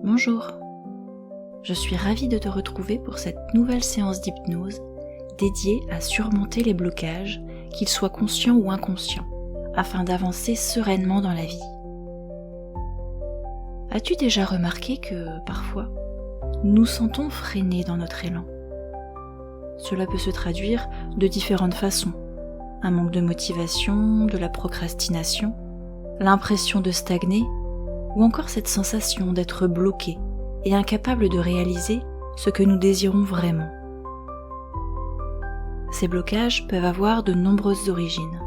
Bonjour, je suis ravie de te retrouver pour cette nouvelle séance d'hypnose dédiée à surmonter les blocages, qu'ils soient conscients ou inconscients, afin d'avancer sereinement dans la vie. As-tu déjà remarqué que, parfois, nous nous sentons freinés dans notre élan ? Cela peut se traduire de différentes façons. Un manque de motivation, de la procrastination, l'impression de stagner, ou encore cette sensation d'être bloqué et incapable de réaliser ce que nous désirons vraiment. Ces blocages peuvent avoir de nombreuses origines,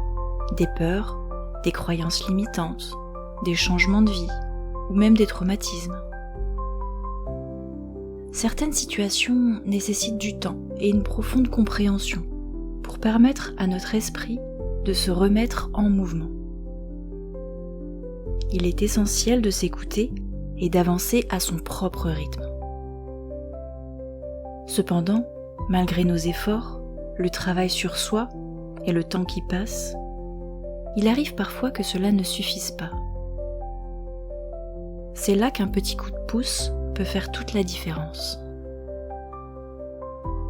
des peurs, des croyances limitantes, des changements de vie, ou même des traumatismes. Certaines situations nécessitent du temps et une profonde compréhension pour permettre à notre esprit de se remettre en mouvement. Il est essentiel de s'écouter et d'avancer à son propre rythme. Cependant, malgré nos efforts, le travail sur soi et le temps qui passe, il arrive parfois que cela ne suffise pas. C'est là qu'un petit coup de pouce peut faire toute la différence.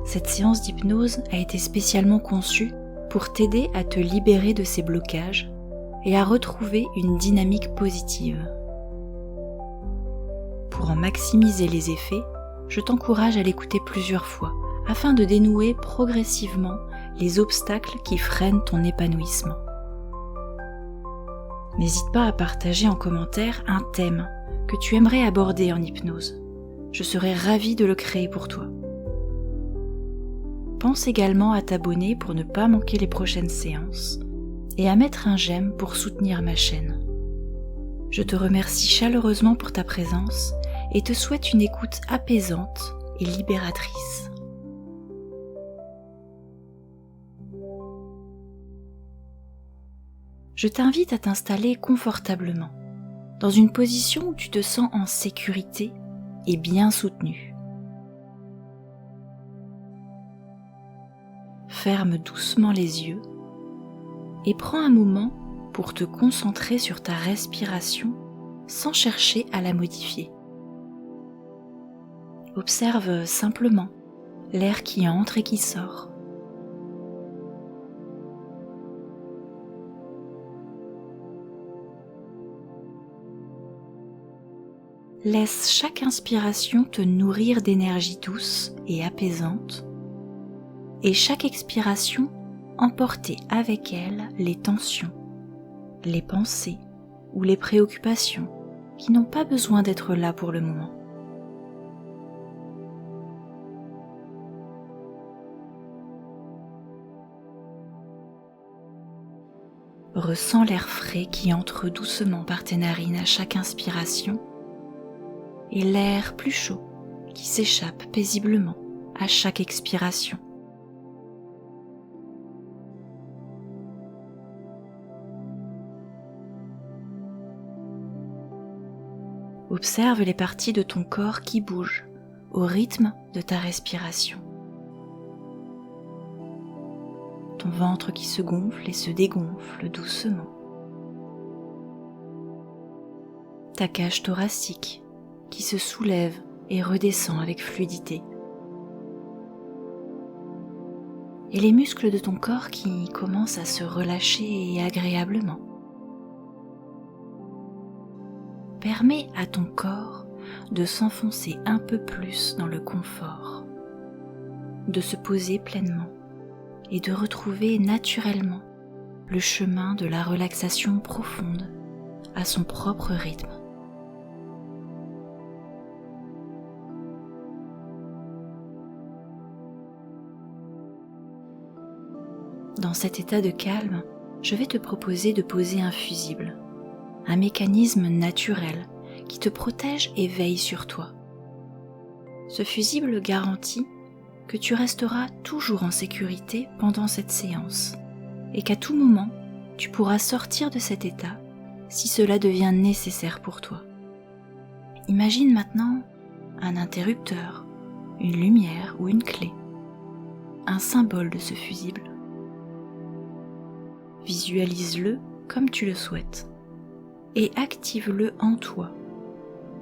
Cette séance d'hypnose a été spécialement conçue pour t'aider à te libérer de ces blocages et à retrouver une dynamique positive. Pour en maximiser les effets, je t'encourage à l'écouter plusieurs fois afin de dénouer progressivement les obstacles qui freinent ton épanouissement. N'hésite pas à partager en commentaire un thème que tu aimerais aborder en hypnose. Je serai ravie de le créer pour toi. Pense également à t'abonner pour ne pas manquer les prochaines séances et à mettre un j'aime pour soutenir ma chaîne. Je te remercie chaleureusement pour ta présence et te souhaite une écoute apaisante et libératrice. Je t'invite à t'installer confortablement, dans une position où tu te sens en sécurité et bien soutenu. Ferme doucement les yeux et prends un moment pour te concentrer sur ta respiration sans chercher à la modifier. Observe simplement l'air qui entre et qui sort. Laisse chaque inspiration te nourrir d'énergie douce et apaisante, et chaque expiration emporter avec elle les tensions, les pensées ou les préoccupations qui n'ont pas besoin d'être là pour le moment. Ressens l'air frais qui entre doucement par tes narines à chaque inspiration et l'air plus chaud qui s'échappe paisiblement à chaque expiration. Observe les parties de ton corps qui bougent au rythme de ta respiration. Ton ventre qui se gonfle et se dégonfle doucement. Ta cage thoracique qui se soulève et redescend avec fluidité. Et les muscles de ton corps qui commencent à se relâcher agréablement. Permets à ton corps de s'enfoncer un peu plus dans le confort, de se poser pleinement et de retrouver naturellement le chemin de la relaxation profonde à son propre rythme. Dans cet état de calme, je vais te proposer de poser un fusible, un mécanisme naturel qui te protège et veille sur toi. Ce fusible garantit que tu resteras toujours en sécurité pendant cette séance et qu'à tout moment, tu pourras sortir de cet état si cela devient nécessaire pour toi. Imagine maintenant un interrupteur, une lumière ou une clé, un symbole de ce fusible. Visualise-le comme tu le souhaites et active-le en toi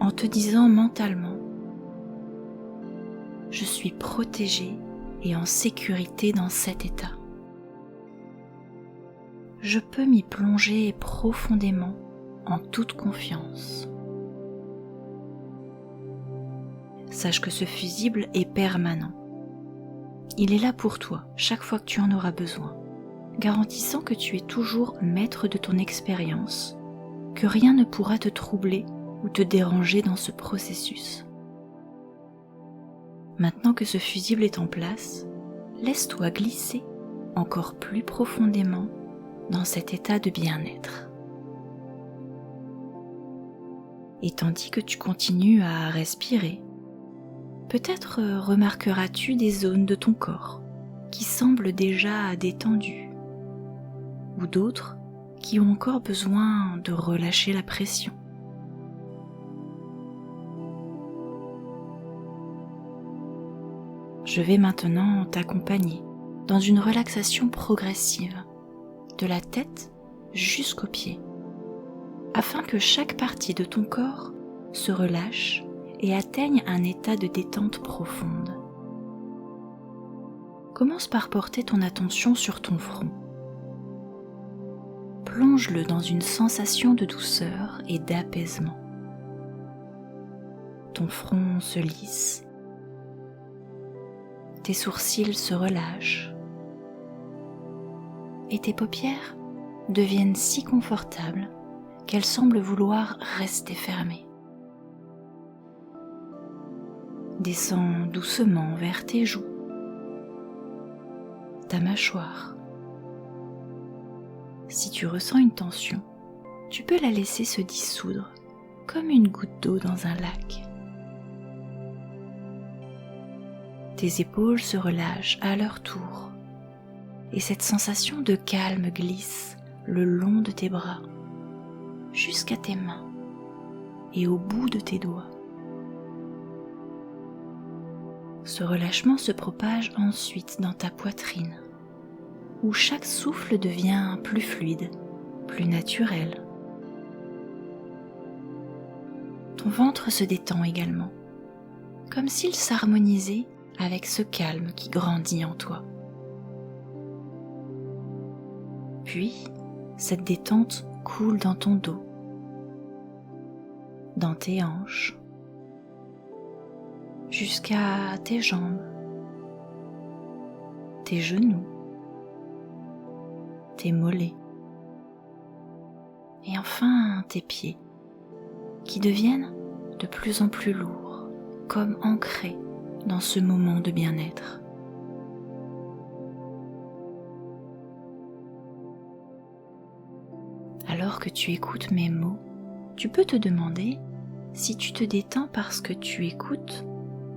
en te disant mentalement: je suis protégé et en sécurité dans cet état. Je peux m'y plonger profondément en toute confiance. Sache que ce fusible est permanent. Il est là pour toi chaque fois que tu en auras besoin, garantissant que tu es toujours maître de ton expérience, que rien ne pourra te troubler ou te déranger dans ce processus. Maintenant que ce fusible est en place, laisse-toi glisser encore plus profondément dans cet état de bien-être. Et tandis que tu continues à respirer, peut-être remarqueras-tu des zones de ton corps qui semblent déjà détendues, ou d'autres qui ont encore besoin de relâcher la pression. Je vais maintenant t'accompagner dans une relaxation progressive, de la tête jusqu'aux pieds, afin que chaque partie de ton corps se relâche et atteigne un état de détente profonde. Commence par porter ton attention sur ton front. Plonge-le dans une sensation de douceur et d'apaisement. Ton front se lisse, tes sourcils se relâchent et tes paupières deviennent si confortables qu'elles semblent vouloir rester fermées. Descends doucement vers tes joues, ta mâchoire. Si tu ressens une tension, tu peux la laisser se dissoudre comme une goutte d'eau dans un lac. Tes épaules se relâchent à leur tour et cette sensation de calme glisse le long de tes bras jusqu'à tes mains et au bout de tes doigts. Ce relâchement se propage ensuite dans ta poitrine, où chaque souffle devient plus fluide, plus naturel. Ton ventre se détend également, comme s'il s'harmonisait avec ce calme qui grandit en toi. Puis, cette détente coule dans ton dos, dans tes hanches, jusqu'à tes jambes, tes genoux, tes mollets et enfin tes pieds qui deviennent de plus en plus lourds, comme ancrés dans ce moment de bien-être. Alors que tu écoutes mes mots, tu peux te demander si tu te détends parce que tu écoutes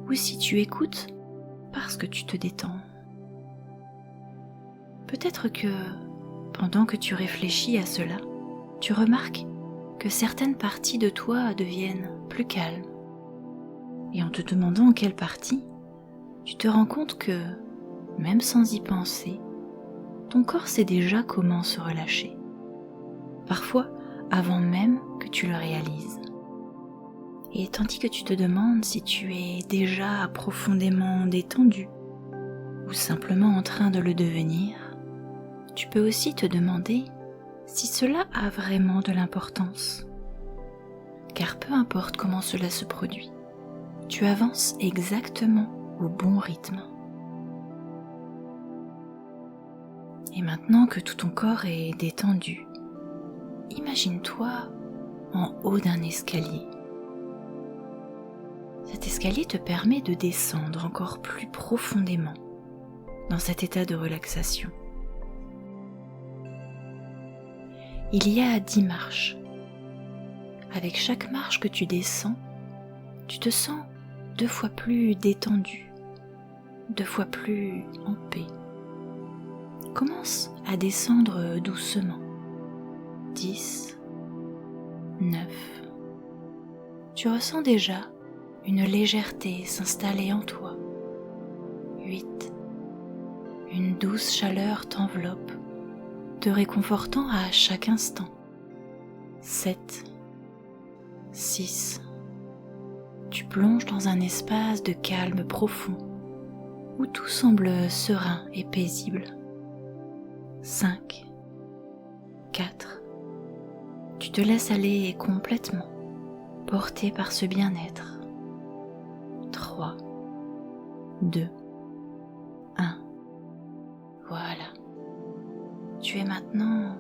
ou si tu écoutes parce que tu te détends. Peut-être que, pendant que tu réfléchis à cela, tu remarques que certaines parties de toi deviennent plus calmes. Et en te demandant quelle partie, tu te rends compte que, même sans y penser, ton corps sait déjà comment se relâcher. Parfois avant même que tu le réalises. Et tandis que tu te demandes si tu es déjà profondément détendu ou simplement en train de le devenir, tu peux aussi te demander si cela a vraiment de l'importance. Car peu importe comment cela se produit, tu avances exactement au bon rythme. Et maintenant que tout ton corps est détendu, imagine-toi en haut d'un escalier. Cet escalier te permet de descendre encore plus profondément dans cet état de relaxation. Il y a 10 marches. Avec chaque marche que tu descends, tu te sens 2 fois plus détendu, 2 fois plus en paix. Commence à descendre doucement. 10, 9. Tu ressens déjà une légèreté s'installer en toi. 8. Une douce chaleur t'enveloppe, te réconfortant à chaque instant. 7, 6, tu plonges dans un espace de calme profond où tout semble serein et paisible. 5, 4. Tu te laisses aller complètement, porté par ce bien-être. 3, 2, 1. Voilà. Tu es maintenant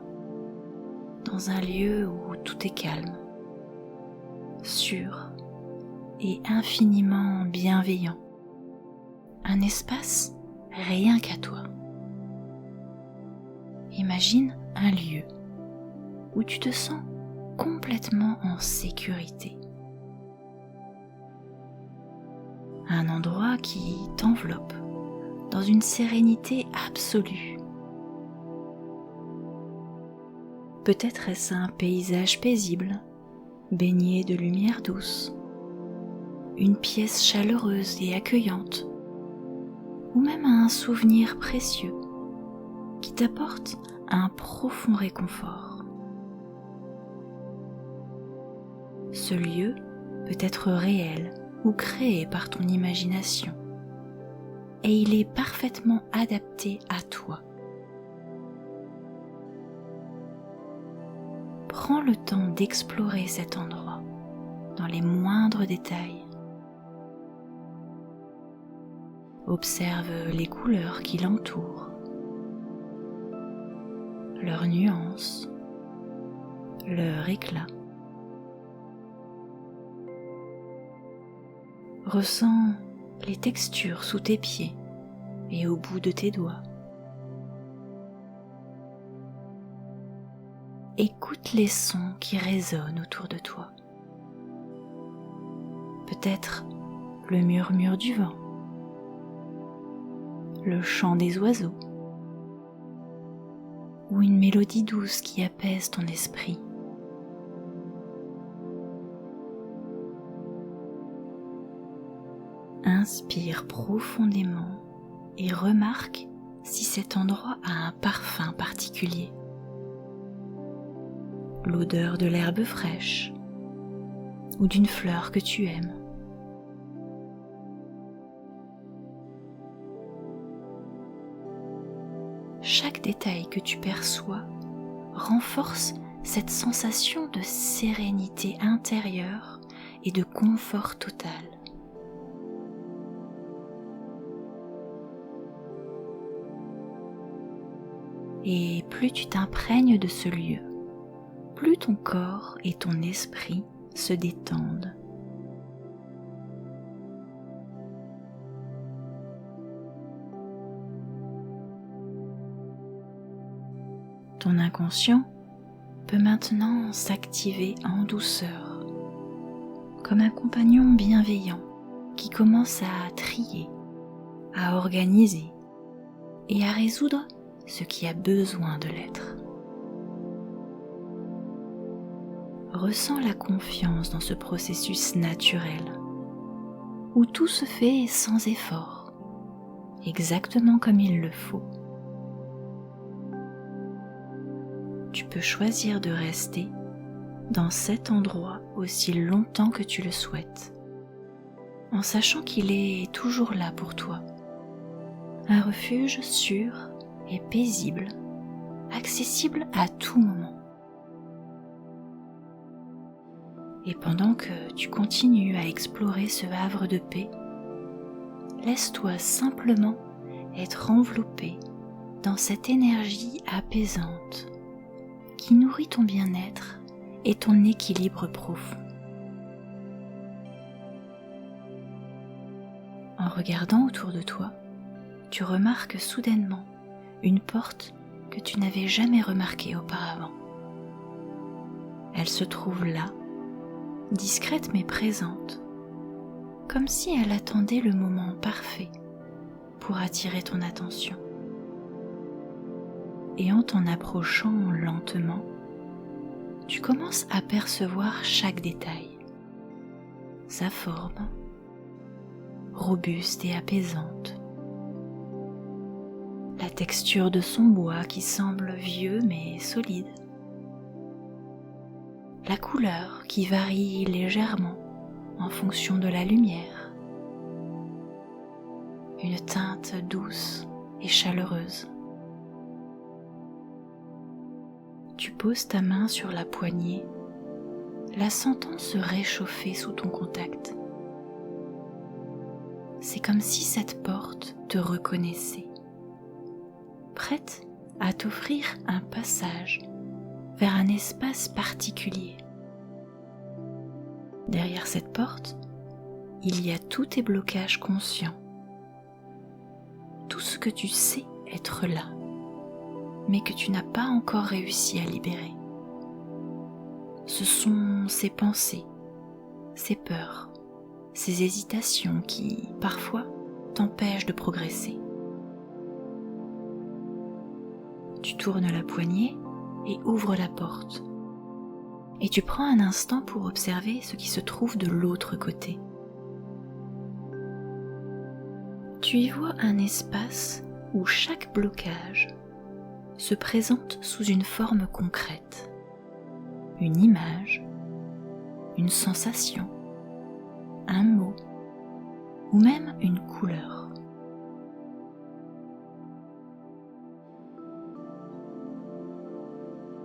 dans un lieu où tout est calme, sûr et infiniment bienveillant. Un espace rien qu'à toi. Imagine un lieu où tu te sens complètement en sécurité. Un endroit qui t'enveloppe dans une sérénité absolue. Peut-être est-ce un paysage paisible, baigné de lumière douce, une pièce chaleureuse et accueillante, ou même un souvenir précieux qui t'apporte un profond réconfort. Ce lieu peut être réel ou créé par ton imagination, et il est parfaitement adapté à toi. Prends le temps d'explorer cet endroit dans les moindres détails. Observe les couleurs qui l'entourent, leurs nuances, leur éclat. Ressens les textures sous tes pieds et au bout de tes doigts. Écoute les sons qui résonnent autour de toi. Peut-être le murmure du vent, le chant des oiseaux ou une mélodie douce qui apaise ton esprit. Inspire profondément et remarque si cet endroit a un parfum particulier. L'odeur de l'herbe fraîche ou d'une fleur que tu aimes. Chaque détail que tu perçois renforce cette sensation de sérénité intérieure et de confort total. Et plus tu t'imprègnes de ce lieu, plus ton corps et ton esprit se détendent. Ton inconscient peut maintenant s'activer en douceur, comme un compagnon bienveillant qui commence à trier, à organiser et à résoudre ce qui a besoin de l'être. Ressens la confiance dans ce processus naturel, où tout se fait sans effort, exactement comme il le faut. Tu peux choisir de rester dans cet endroit aussi longtemps que tu le souhaites, en sachant qu'il est toujours là pour toi. Un refuge sûr et paisible, accessible à tout moment. Et pendant que tu continues à explorer ce havre de paix, laisse-toi simplement être enveloppé dans cette énergie apaisante qui nourrit ton bien-être et ton équilibre profond. En regardant autour de toi, tu remarques soudainement une porte que tu n'avais jamais remarquée auparavant. Elle se trouve là, discrète mais présente, comme si elle attendait le moment parfait pour attirer ton attention. Et en t'en approchant lentement, tu commences à percevoir chaque détail. Sa forme, robuste et apaisante. La texture de son bois qui semble vieux mais solide. La couleur qui varie légèrement en fonction de la lumière. Une teinte douce et chaleureuse. Tu poses ta main sur la poignée, la sentant se réchauffer sous ton contact. C'est comme si cette porte te reconnaissait, prête à t'offrir un passage vers un espace particulier. Derrière cette porte, il y a tous tes blocages conscients, tout ce que tu sais être là, mais que tu n'as pas encore réussi à libérer. Ce sont ces pensées, ces peurs, ces hésitations qui, parfois, t'empêchent de progresser. Tu tournes la poignée et ouvres la porte. Et tu prends un instant pour observer ce qui se trouve de l'autre côté. Tu y vois un espace où chaque blocage se présente sous une forme concrète, une image, une sensation, un mot ou même une couleur.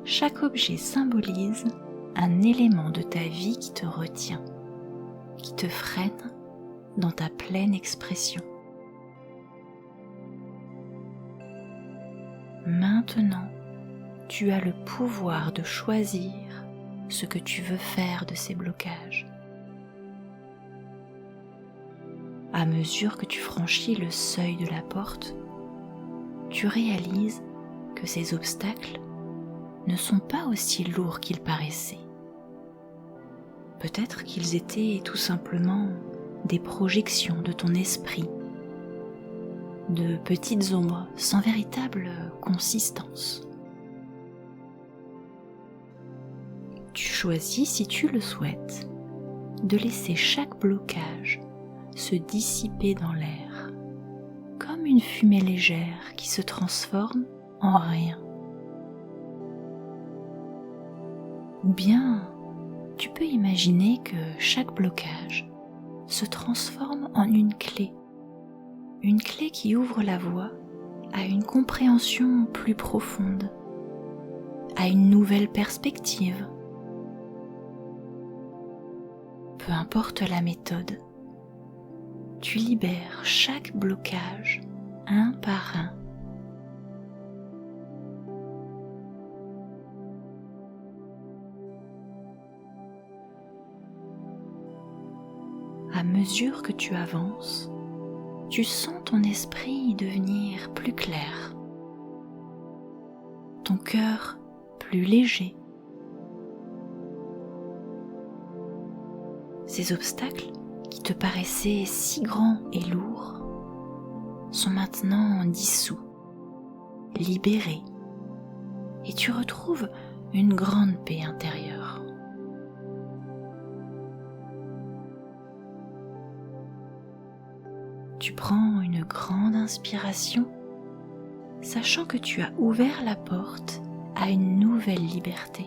Chaque objet symbolise un élément de ta vie qui te retient, qui te freine dans ta pleine expression. Maintenant, tu as le pouvoir de choisir ce que tu veux faire de ces blocages. À mesure que tu franchis le seuil de la porte, tu réalises que ces obstacles ne sont pas aussi lourds qu'ils paraissaient. Peut-être qu'ils étaient tout simplement des projections de ton esprit, de petites ombres sans véritable consistance. Tu choisis, si tu le souhaites, de laisser chaque blocage se dissiper dans l'air, comme une fumée légère qui se transforme en rien. Ou bien, tu peux imaginer que chaque blocage se transforme en une clé qui ouvre la voie à une compréhension plus profonde, à une nouvelle perspective. Peu importe la méthode, tu libères chaque blocage un par un. À mesure que tu avances, tu sens ton esprit devenir plus clair, ton cœur plus léger. Ces obstacles qui te paraissaient si grands et lourds sont maintenant dissous, libérés, et tu retrouves une grande paix intérieure. Tu prends une grande inspiration, sachant que tu as ouvert la porte à une nouvelle liberté.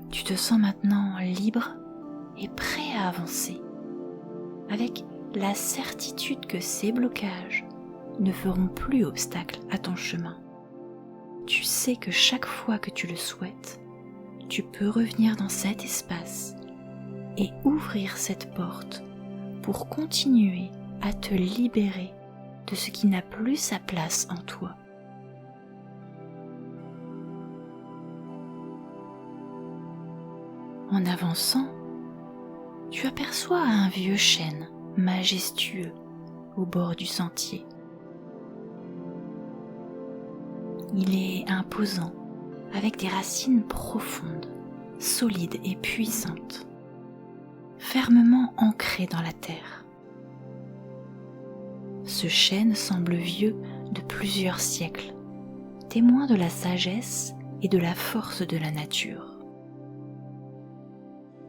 Tu te sens maintenant libre et prêt à avancer, avec la certitude que ces blocages ne feront plus obstacle à ton chemin. Tu sais que chaque fois que tu le souhaites, tu peux revenir dans cet espace et ouvrir cette porte pour continuer à te libérer de ce qui n'a plus sa place en toi. En avançant, tu aperçois un vieux chêne majestueux au bord du sentier. Il est imposant, avec des racines profondes, solides et puissantes, fermement ancré dans la terre. Ce chêne semble vieux de plusieurs siècles, témoin de la sagesse et de la force de la nature.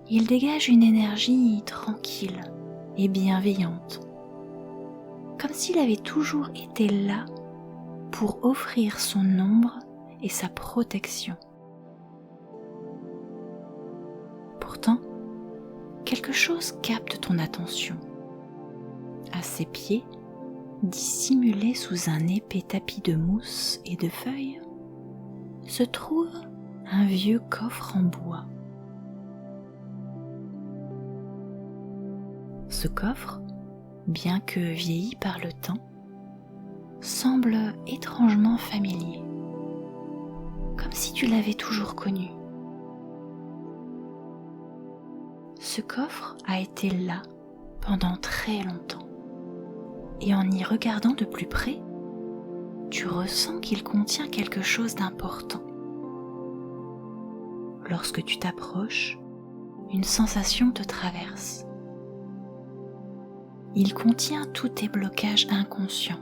Il dégage une énergie tranquille et bienveillante, comme s'il avait toujours été là pour offrir son ombre et sa protection. Pourtant, quelque chose capte ton attention. À ses pieds, dissimulé sous un épais tapis de mousse et de feuilles, se trouve un vieux coffre en bois. Ce coffre, bien que vieilli par le temps, semble étrangement familier, comme si tu l'avais toujours connu. Ce coffre a été là pendant très longtemps, et en y regardant de plus près, tu ressens qu'il contient quelque chose d'important. Lorsque tu t'approches, une sensation te traverse. Il contient tous tes blocages inconscients,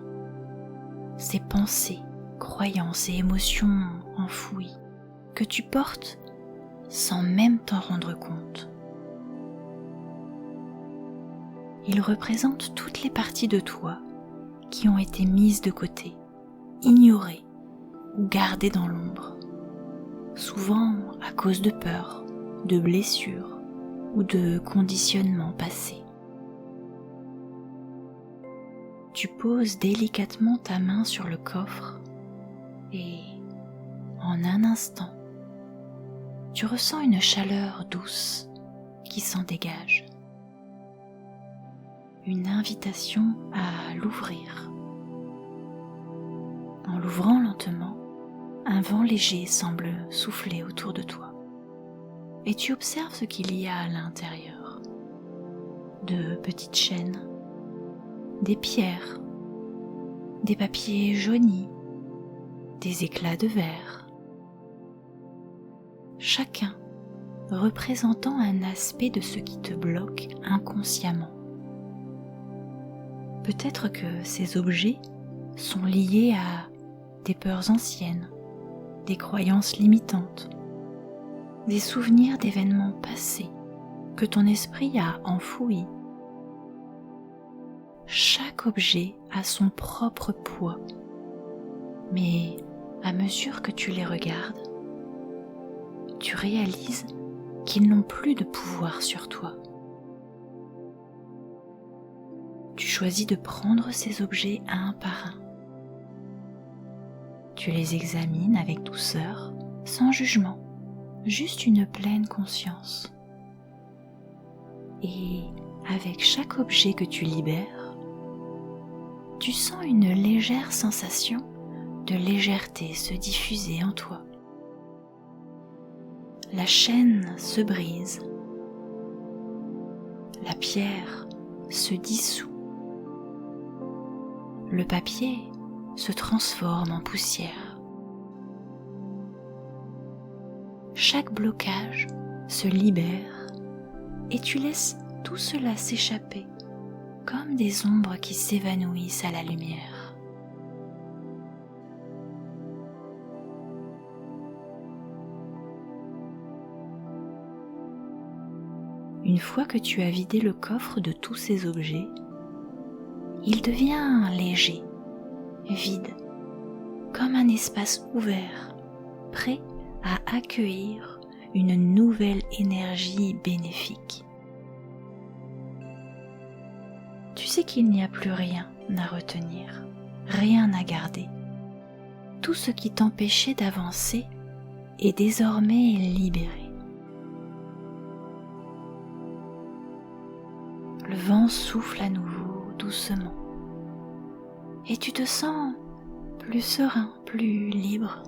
ces pensées, croyances et émotions enfouies que tu portes sans même t'en rendre compte. Il représente toutes les parties de toi qui ont été mises de côté, ignorées ou gardées dans l'ombre, souvent à cause de peurs, de blessures ou de conditionnements passés. Tu poses délicatement ta main sur le coffre et, en un instant, tu ressens une chaleur douce qui s'en dégage. Une invitation à l'ouvrir. En l'ouvrant lentement, un vent léger semble souffler autour de toi et tu observes ce qu'il y a à l'intérieur. De petites chaînes, des pierres, des papiers jaunis, des éclats de verre, chacun représentant un aspect de ce qui te bloque inconsciemment. Peut-être que ces objets sont liés à des peurs anciennes, des croyances limitantes, des souvenirs d'événements passés que ton esprit a enfouis. Chaque objet a son propre poids, mais à mesure que tu les regardes, tu réalises qu'ils n'ont plus de pouvoir sur toi. Tu choisis de prendre ces objets un par un. Tu les examines avec douceur, sans jugement, juste une pleine conscience. Et avec chaque objet que tu libères, tu sens une légère sensation de légèreté se diffuser en toi. La chaîne se brise, la pierre se dissout, le papier se transforme en poussière. Chaque blocage se libère et tu laisses tout cela s'échapper comme des ombres qui s'évanouissent à la lumière. Une fois que tu as vidé le coffre de tous ces objets, il devient léger, vide, comme un espace ouvert, prêt à accueillir une nouvelle énergie bénéfique. Tu sais qu'il n'y a plus rien à retenir, rien à garder. Tout ce qui t'empêchait d'avancer est désormais libéré. Le vent souffle à nouveau doucement et tu te sens plus serein, plus libre.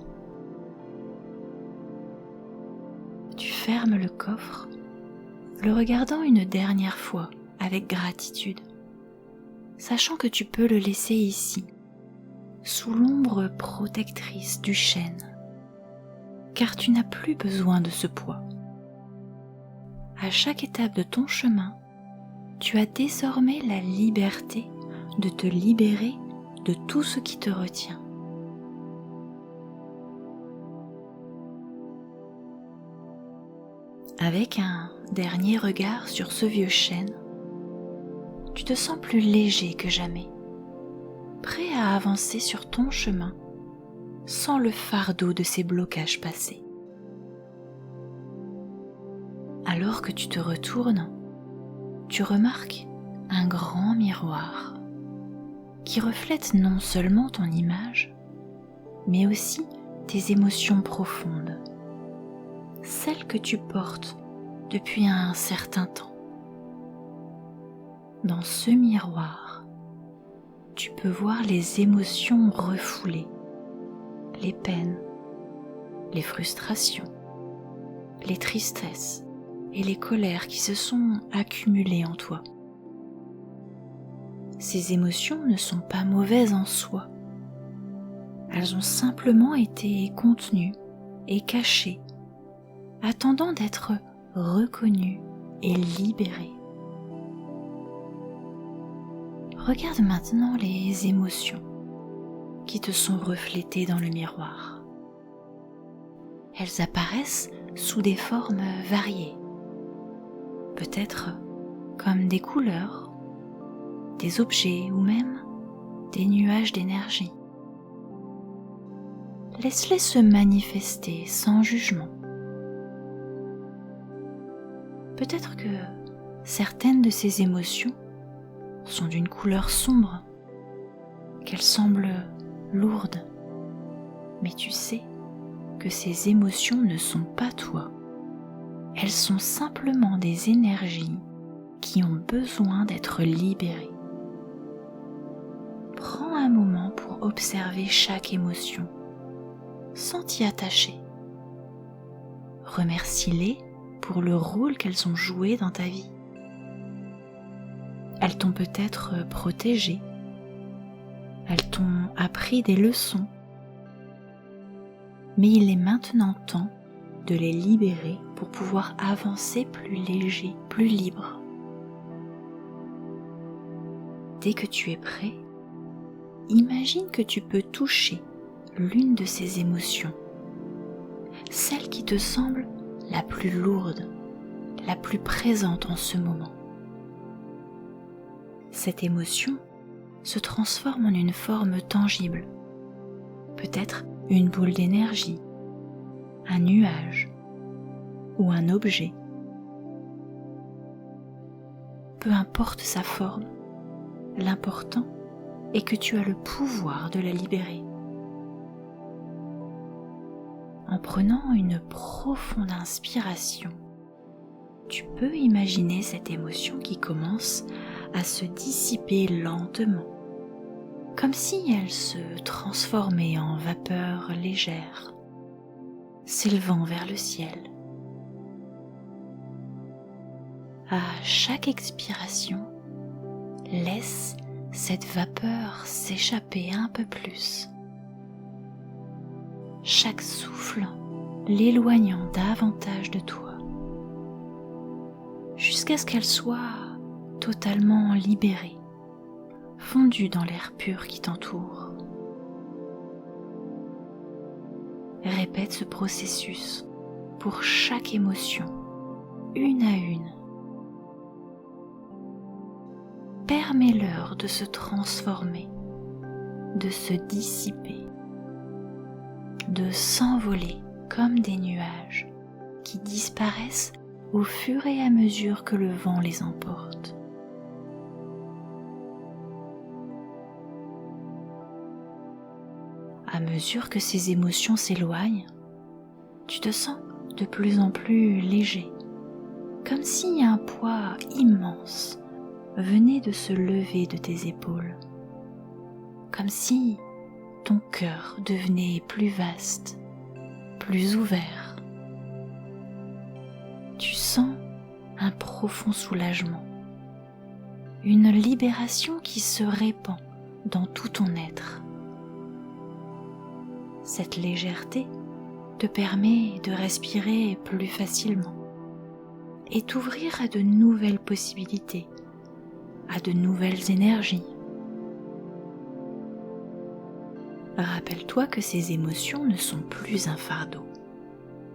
Tu fermes le coffre, le regardant une dernière fois avec gratitude, sachant que tu peux le laisser ici, sous l'ombre protectrice du chêne, car tu n'as plus besoin de ce poids. À chaque étape de ton chemin, tu as désormais la liberté de te libérer de tout ce qui te retient. Avec un dernier regard sur ce vieux chêne, tu te sens plus léger que jamais, prêt à avancer sur ton chemin sans le fardeau de ces blocages passés. Alors que tu te retournes, tu remarques un grand miroir qui reflète non seulement ton image, mais aussi tes émotions profondes, celles que tu portes depuis un certain temps. Dans ce miroir, tu peux voir les émotions refoulées, les peines, les frustrations, les tristesses et les colères qui se sont accumulées en toi. Ces émotions ne sont pas mauvaises en soi. Elles ont simplement été contenues et cachées, attendant d'être reconnues et libérées. Regarde maintenant les émotions qui te sont reflétées dans le miroir. Elles apparaissent sous des formes variées, peut-être comme des couleurs, des objets ou même des nuages d'énergie. Laisse-les se manifester sans jugement. Peut-être que certaines de ces émotions sont d'une couleur sombre, qu'elles semblent lourdes, mais tu sais que ces émotions ne sont pas toi. Elles sont simplement des énergies qui ont besoin d'être libérées. Prends un moment pour observer chaque émotion, sans t'y attacher. Remercie-les pour le rôle qu'elles ont joué dans ta vie. Elles t'ont peut-être protégé, elles t'ont appris des leçons, mais il est maintenant temps de les libérer pour pouvoir avancer plus léger, plus libre. Dès que tu es prêt, imagine que tu peux toucher l'une de ces émotions, celle qui te semble la plus lourde, la plus présente en ce moment. Cette émotion se transforme en une forme tangible, peut-être une boule d'énergie, un nuage ou un objet. Peu importe sa forme, l'important est que tu as le pouvoir de la libérer. En prenant une profonde inspiration, tu peux imaginer cette émotion qui commence à se dissiper lentement, comme si elle se transformait en vapeur légère, s'élevant vers le ciel. À chaque expiration, laisse cette vapeur s'échapper un peu plus. Chaque souffle l'éloignant davantage de toi, jusqu'à ce qu'elle soit totalement libérée, fondue dans l'air pur qui t'entoure. Répète ce processus pour chaque émotion, une à une. Permets-leur de se transformer, de se dissiper, de s'envoler comme des nuages qui disparaissent au fur et à mesure que le vent les emporte. À mesure que ces émotions s'éloignent, tu te sens de plus en plus léger, comme si un poids immense venait de se lever de tes épaules, comme si ton cœur devenait plus vaste, plus ouvert. Tu sens un profond soulagement, une libération qui se répand dans tout ton être. Cette légèreté te permet de respirer plus facilement et t'ouvrir à de nouvelles possibilités, à de nouvelles énergies. Rappelle-toi que ces émotions ne sont plus un fardeau.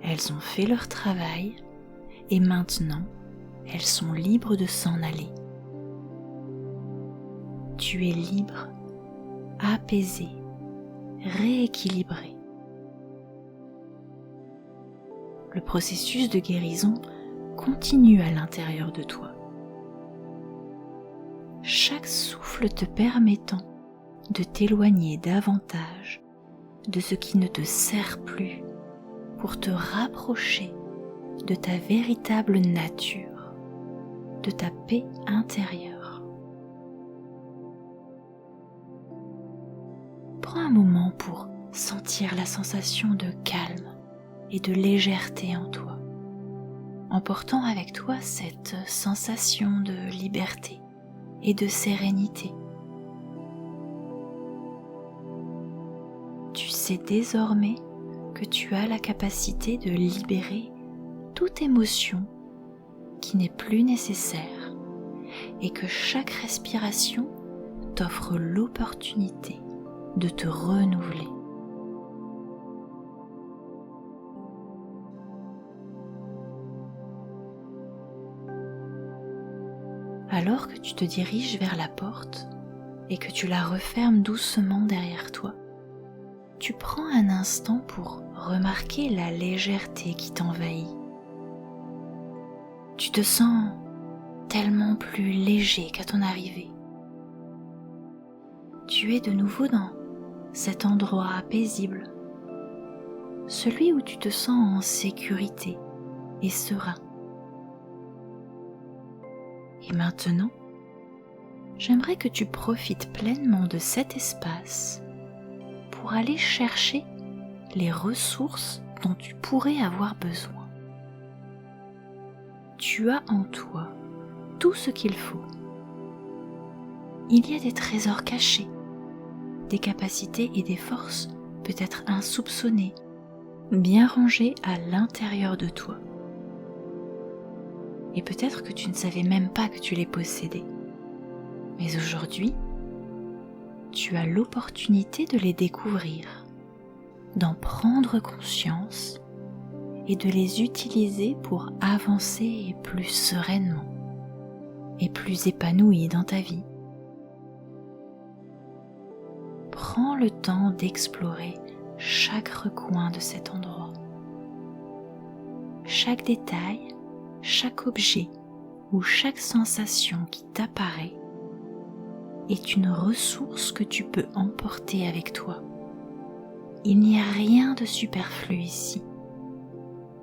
Elles ont fait leur travail et maintenant, elles sont libres de s'en aller. Tu es libre, apaisé, rééquilibré. Le processus de guérison continue à l'intérieur de toi. Chaque souffle te permettant de t'éloigner davantage de ce qui ne te sert plus pour te rapprocher de ta véritable nature, de ta paix intérieure. Prends un moment pour sentir la sensation de calme et de légèreté en toi, emportant avec toi cette sensation de liberté et de sérénité. Tu sais désormais que tu as la capacité de libérer toute émotion qui n'est plus nécessaire et que chaque respiration t'offre l'opportunité de te renouveler. Alors que tu te diriges vers la porte et que tu la refermes doucement derrière toi, tu prends un instant pour remarquer la légèreté qui t'envahit. Tu te sens tellement plus léger qu'à ton arrivée. Tu es de nouveau dans cet endroit paisible, celui où tu te sens en sécurité et serein. Et maintenant, j'aimerais que tu profites pleinement de cet espace pour aller chercher les ressources dont tu pourrais avoir besoin. Tu as en toi tout ce qu'il faut. Il y a des trésors cachés, des capacités et des forces peut-être insoupçonnées, bien rangées à l'intérieur de toi. Et peut-être que tu ne savais même pas que tu les possédais. Mais aujourd'hui, tu as l'opportunité de les découvrir, d'en prendre conscience et de les utiliser pour avancer plus sereinement et plus épanoui dans ta vie. Prends le temps d'explorer chaque recoin de cet endroit, chaque détail, chaque objet ou chaque sensation qui t'apparaît est une ressource que tu peux emporter avec toi. Il n'y a rien de superflu ici.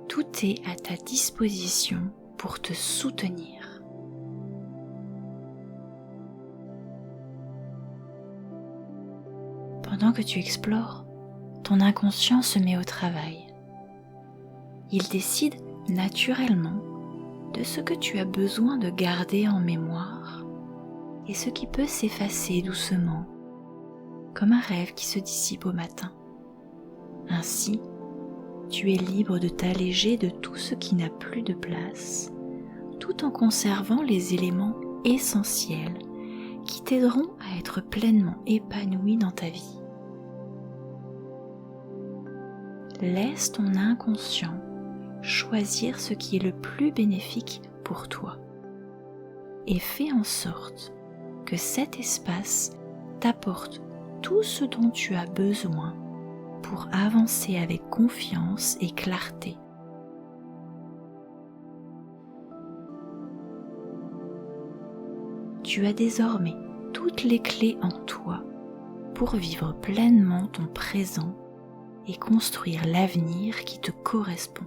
Tout est à ta disposition pour te soutenir. Pendant que tu explores, ton inconscient se met au travail. Il décide naturellement de ce que tu as besoin de garder en mémoire et ce qui peut s'effacer doucement, comme un rêve qui se dissipe au matin. Ainsi, tu es libre de t'alléger de tout ce qui n'a plus de place, tout en conservant les éléments essentiels qui t'aideront à être pleinement épanoui dans ta vie. Laisse ton inconscient choisir ce qui est le plus bénéfique pour toi et fais en sorte que cet espace t'apporte tout ce dont tu as besoin pour avancer avec confiance et clarté. Tu as désormais toutes les clés en toi pour vivre pleinement ton présent et construire l'avenir qui te correspond.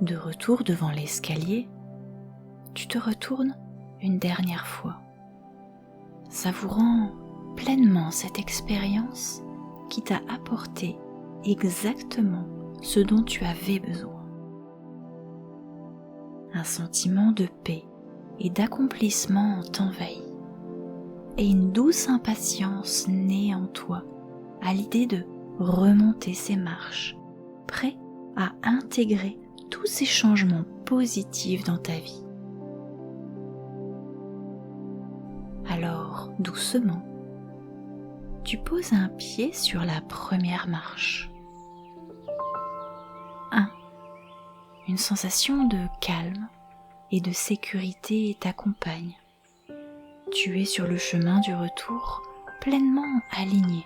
De retour devant l'escalier, tu te retournes une dernière fois, savourant pleinement cette expérience qui t'a apporté exactement ce dont tu avais besoin. Un sentiment de paix et d'accomplissement t'envahit, et une douce impatience naît en toi à l'idée de remonter ces marches, prêt à intégrer tous ces changements positifs dans ta vie. Alors, doucement, tu poses un pied sur la première marche. 1. Une sensation de calme et de sécurité t'accompagne. Tu es sur le chemin du retour pleinement aligné.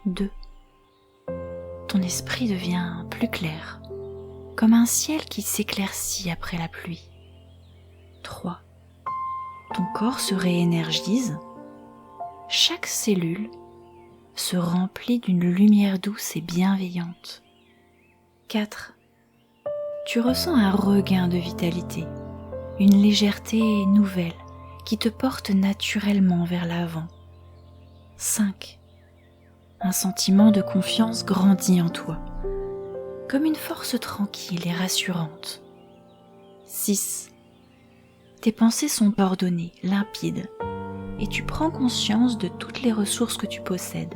2. ton esprit devient plus clair, comme un ciel qui s'éclaircit après la pluie. 3. Ton corps se réénergise. Chaque cellule se remplit d'une lumière douce et bienveillante. 4. Tu ressens un regain de vitalité, une légèreté nouvelle qui te porte naturellement vers l'avant. 5. Un sentiment de confiance grandit en toi, comme une force tranquille et rassurante. 6. Tes pensées sont ordonnées, limpides, et tu prends conscience de toutes les ressources que tu possèdes.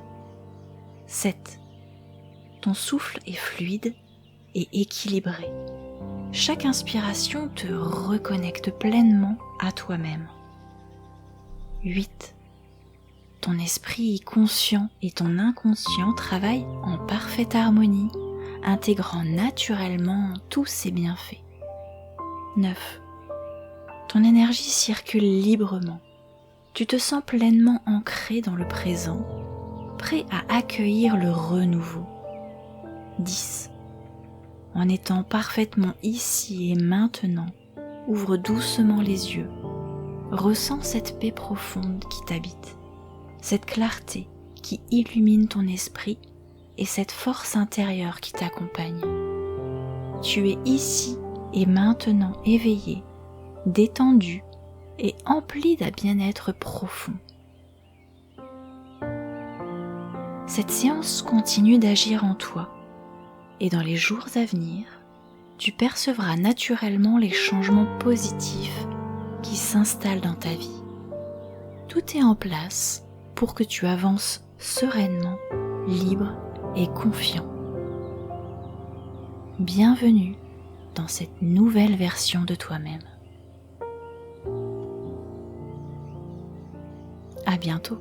7. Ton souffle est fluide et équilibré. Chaque inspiration te reconnecte pleinement à toi-même. 8. Ton esprit conscient et ton inconscient travaillent en parfaite harmonie, intégrant naturellement tous ces bienfaits. 9. Ton énergie circule librement. Tu te sens pleinement ancré dans le présent, prêt à accueillir le renouveau. 10. En étant parfaitement ici et maintenant, ouvre doucement les yeux. Ressens cette paix profonde qui t'habite, cette clarté qui illumine ton esprit et cette force intérieure qui t'accompagne. Tu es ici et maintenant éveillé, détendu et empli d'un bien-être profond. Cette séance continue d'agir en toi et dans les jours à venir, tu percevras naturellement les changements positifs qui s'installent dans ta vie. Tout est en place pour que tu avances sereinement, libre et confiant. Bienvenue dans cette nouvelle version de toi-même. À bientôt.